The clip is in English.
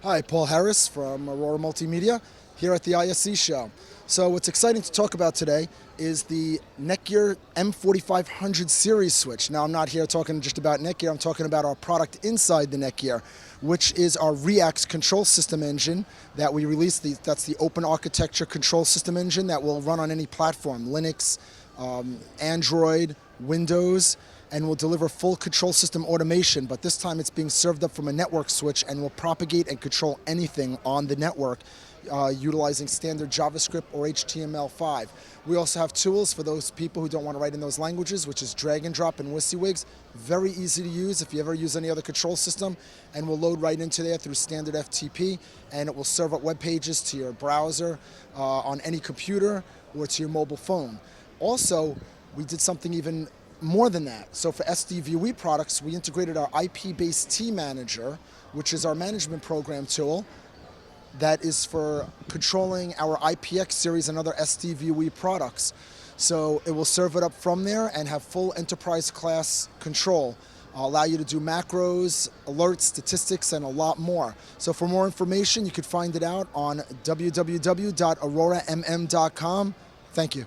Hi, Paul Harris from Aurora Multimedia here at the ISE show. So what's exciting to talk about today is the NETGEAR M4500 series switch. Now I'm not here talking just about NETGEAR, I'm talking about our product inside the NETGEAR, which is our Reax control system engine that we released. That's the open architecture control system engine that will run on any platform, Linux, Android, Windows, and will deliver full control system automation, but this time it's being served up from a network switch and will propagate and control anything on the network utilizing standard JavaScript or HTML5. We also have tools for those people who don't want to write in those languages, which is drag and drop and WYSIWYGs. Very easy to use if you ever use any other control system, and will load right into there through standard FTP, and it will serve up web pages to your browser on any computer or to your mobile phone. Also, we did something even more than that. So for SDVOE products, we integrated our IPBaseT manager, which is our management program tool that is for controlling our IPX series and other SDVOE products. So it will serve it up from there and have full enterprise class control. Allow you to do macros, alerts, statistics, and a lot more. So for more information, you could find it out on www.auroramm.com. Thank you.